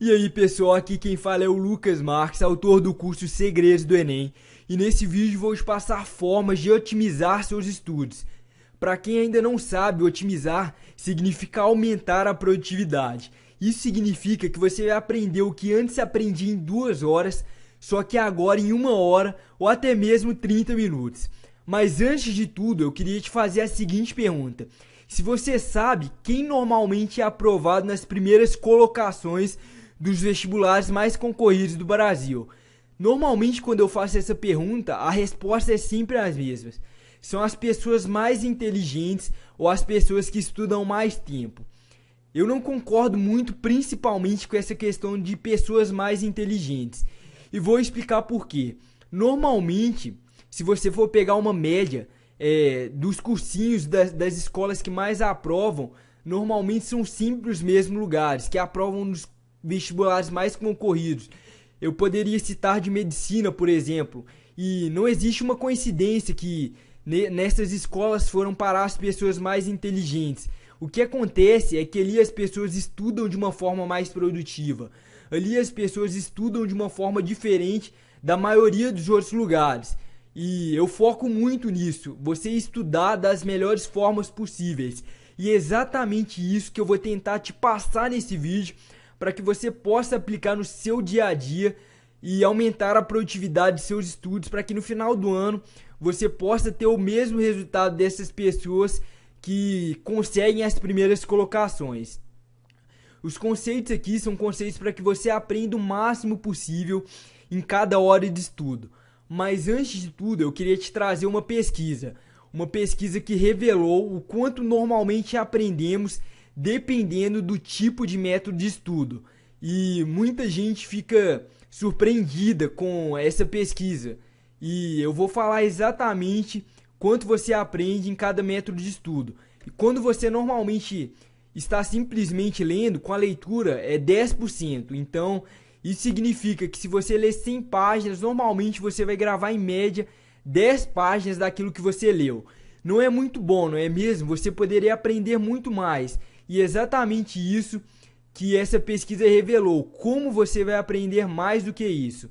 E aí pessoal, aqui quem fala é o Lucas Marques, autor do curso Segredos do Enem. E nesse vídeo vou te passar formas de otimizar seus estudos. Para quem ainda não sabe, otimizar significa aumentar a produtividade. Isso significa que você vai aprender o que antes aprendia em 2 horas, só que agora em 1 hora ou até mesmo 30 minutos. Mas antes de tudo, eu queria te fazer a seguinte pergunta. Se você sabe quem normalmente é aprovado nas primeiras colocações dos vestibulares mais concorridos do Brasil? Normalmente, quando eu faço essa pergunta, a resposta é sempre as mesmas. São as pessoas mais inteligentes ou as pessoas que estudam mais tempo. Eu não concordo muito, principalmente com essa questão de pessoas mais inteligentes. E vou explicar por quê. Normalmente, se você for pegar uma média dos cursinhos das escolas que mais aprovam, normalmente são sempre os mesmos lugares, que aprovam nos vestibulares mais concorridos. Eu poderia citar de medicina, por exemplo. E não existe uma coincidência que nessas escolas foram parar as pessoas mais inteligentes. O que acontece é que ali as pessoas estudam de uma forma mais produtiva. Ali as pessoas estudam de uma forma diferente da maioria dos outros lugares. E eu foco muito nisso, você estudar das melhores formas possíveis. E é exatamente isso que eu vou tentar te passar nesse vídeo, para que você possa aplicar no seu dia a dia e aumentar a produtividade de seus estudos, para que no final do ano você possa ter o mesmo resultado dessas pessoas que conseguem as primeiras colocações. Os conceitos aqui são conceitos para que você aprenda o máximo possível em cada hora de estudo. Mas antes de tudo, eu queria te trazer uma pesquisa que revelou o quanto normalmente aprendemos dependendo do tipo de método de estudo. E muita gente fica surpreendida com essa pesquisa. E eu vou falar exatamente quanto você aprende em cada método de estudo. E quando você normalmente está simplesmente lendo, com a leitura é 10%. Então, isso significa que se você ler 100 páginas, normalmente você vai gravar em média 10 páginas daquilo que você leu. Não é muito bom, não é mesmo? Você poderia aprender muito mais. E é exatamente isso que essa pesquisa revelou. Como você vai aprender mais do que isso?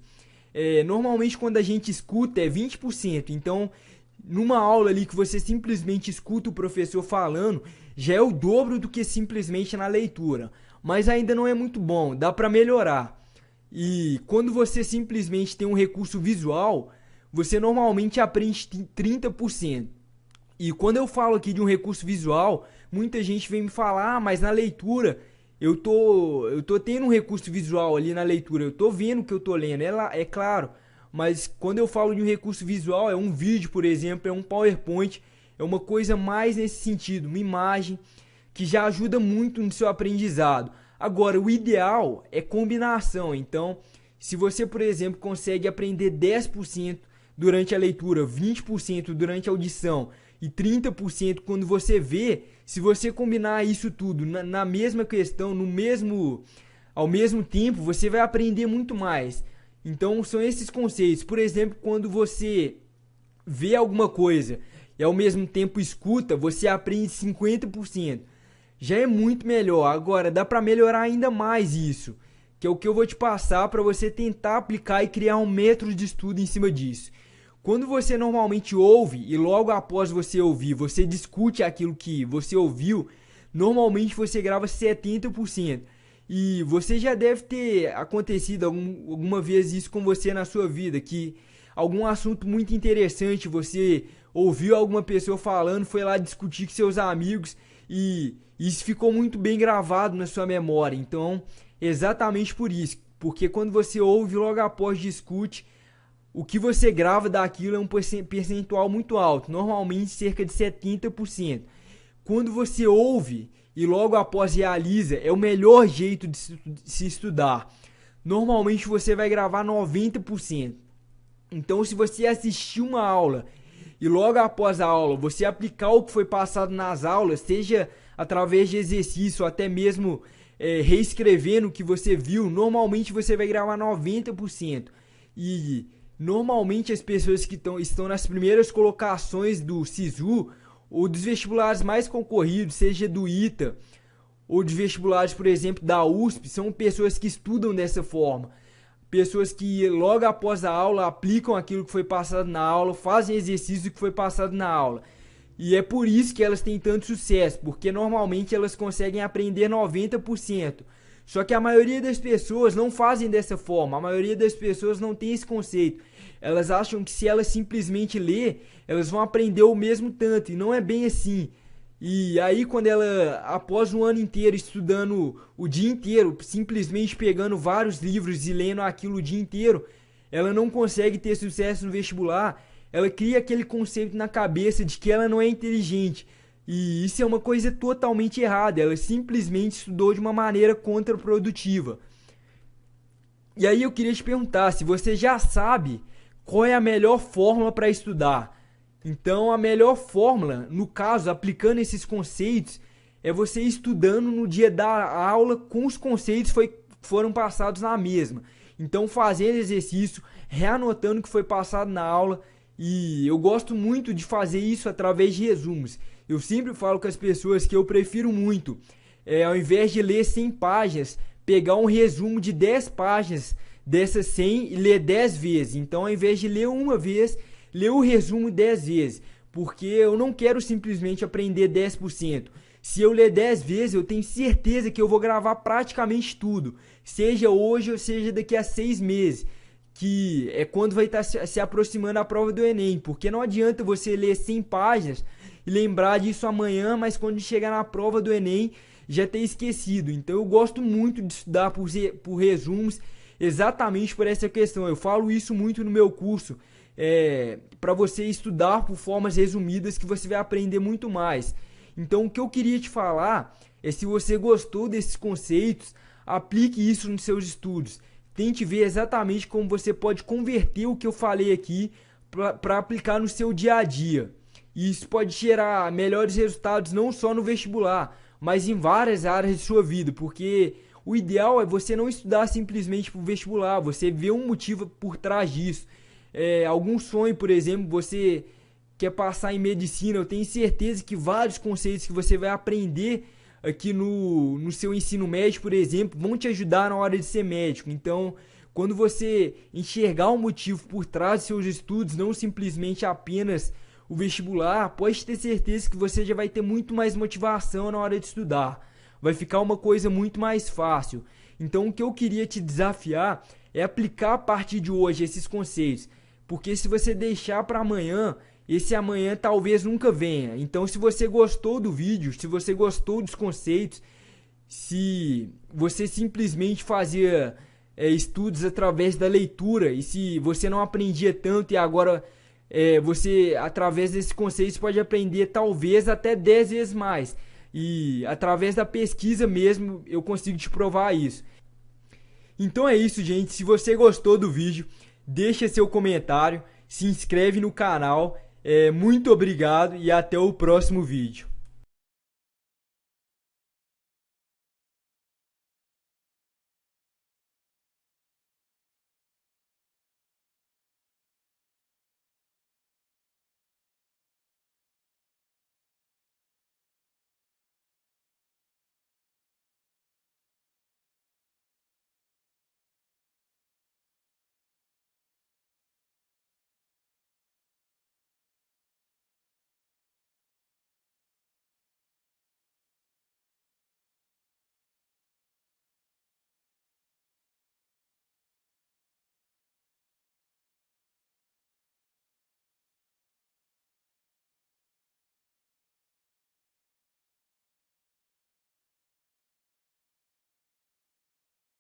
Normalmente quando a gente escuta é 20%. Então, numa aula ali que você simplesmente escuta o professor falando, já é o dobro do que simplesmente na leitura. Mas ainda não é muito bom, dá para melhorar. E quando você simplesmente tem um recurso visual, você normalmente aprende 30%. E quando eu falo aqui de um recurso visual, muita gente vem me falar, mas na leitura eu tô tendo um recurso visual ali na leitura, eu tô vendo o que eu tô lendo, é claro. Mas quando eu falo de um recurso visual, é um vídeo, por exemplo, é um PowerPoint, é uma coisa mais nesse sentido, uma imagem que já ajuda muito no seu aprendizado. Agora, o ideal é combinação. Então, se você, por exemplo, consegue aprender 10% durante a leitura, 20% durante a audição e 30% quando você vê, se você combinar isso tudo na mesma questão, ao mesmo tempo, você vai aprender muito mais. Então, são esses conceitos. Por exemplo, quando você vê alguma coisa e ao mesmo tempo escuta, você aprende 50%. Já é muito melhor. Agora, dá para melhorar ainda mais isso, que é o que eu vou te passar para você tentar aplicar e criar um método de estudo em cima disso. Quando você normalmente ouve e logo após você ouvir, você discute aquilo que você ouviu, normalmente você grava 70%. E você já deve ter acontecido alguma vez isso com você na sua vida, que algum assunto muito interessante, você ouviu alguma pessoa falando, foi lá discutir com seus amigos e isso ficou muito bem gravado na sua memória. Então, exatamente por isso. Porque quando você ouve logo após discute, o que você grava daquilo é um percentual muito alto. Normalmente cerca de 70%. Quando você ouve e logo após realiza, é o melhor jeito de se estudar. Normalmente você vai gravar 90%. Então, se você assistir uma aula e logo após a aula você aplicar o que foi passado nas aulas, seja através de exercício ou até mesmo reescrevendo o que você viu, normalmente você vai gravar 90%. E normalmente as pessoas que estão nas primeiras colocações do SISU ou dos vestibulares mais concorridos, seja do ITA ou de vestibulares, por exemplo, da USP, são pessoas que estudam dessa forma. Pessoas que logo após a aula aplicam aquilo que foi passado na aula, fazem exercício que foi passado na aula. E é por isso que elas têm tanto sucesso, porque normalmente elas conseguem aprender 90%. Só que a maioria das pessoas não fazem dessa forma, a maioria das pessoas não tem esse conceito. Elas acham que se elas simplesmente ler, elas vão aprender o mesmo tanto, e não é bem assim. E aí quando ela, após um ano inteiro estudando o dia inteiro, simplesmente pegando vários livros e lendo aquilo o dia inteiro, ela não consegue ter sucesso no vestibular. Ela cria aquele conceito na cabeça de que ela não é inteligente. E isso é uma coisa totalmente errada. Ela simplesmente estudou de uma maneira contraprodutiva. E aí eu queria te perguntar se você já sabe qual é a melhor fórmula para estudar. Então a melhor fórmula, no caso, aplicando esses conceitos, é você estudando no dia da aula com os conceitos que foram passados na mesma. Então fazendo exercício, reanotando o que foi passado na aula. E eu gosto muito de fazer isso através de resumos. Eu sempre falo com as pessoas que eu prefiro muito, ao invés de ler 100 páginas, pegar um resumo de 10 páginas dessas 100 e ler 10 vezes. Então, ao invés de ler uma vez, ler o resumo 10 vezes. Porque eu não quero simplesmente aprender 10%. Se eu ler 10 vezes, eu tenho certeza que eu vou gravar praticamente tudo. Seja hoje ou seja daqui a 6 meses. Que é quando vai estar se aproximando a prova do Enem. Porque não adianta você ler 100 páginas e lembrar disso amanhã, mas quando chegar na prova do Enem já ter esquecido. Então eu gosto muito de estudar por resumos, exatamente por essa questão. Eu falo isso muito no meu curso, para você estudar por formas resumidas que você vai aprender muito mais. Então o que eu queria te falar é, se você gostou desses conceitos, aplique isso nos seus estudos. Tente ver exatamente como você pode converter o que eu falei aqui para aplicar no seu dia a dia. E isso pode gerar melhores resultados não só no vestibular, mas em várias áreas de sua vida, porque o ideal é você não estudar simplesmente para o vestibular, você vê um motivo por trás disso. Algum sonho, por exemplo, você quer passar em medicina, eu tenho certeza que vários conceitos que você vai aprender aqui no seu ensino médio, por exemplo, vão te ajudar na hora de ser médico. Então, quando você enxergar o motivo por trás de seus estudos, não simplesmente apenas o vestibular, pode ter certeza que você já vai ter muito mais motivação na hora de estudar. Vai ficar uma coisa muito mais fácil. Então o que eu queria te desafiar é aplicar a partir de hoje esses conceitos. Porque se você deixar para amanhã, esse amanhã talvez nunca venha. Então se você gostou do vídeo, se você gostou dos conceitos, se você simplesmente fazia estudos através da leitura, e se você não aprendia tanto e agora você, através desses conceitos, pode aprender talvez até 10 vezes mais. E através da pesquisa mesmo, eu consigo te provar isso. Então é isso, gente. Se você gostou do vídeo, deixa seu comentário, se inscreve no canal. Muito obrigado e até o próximo vídeo.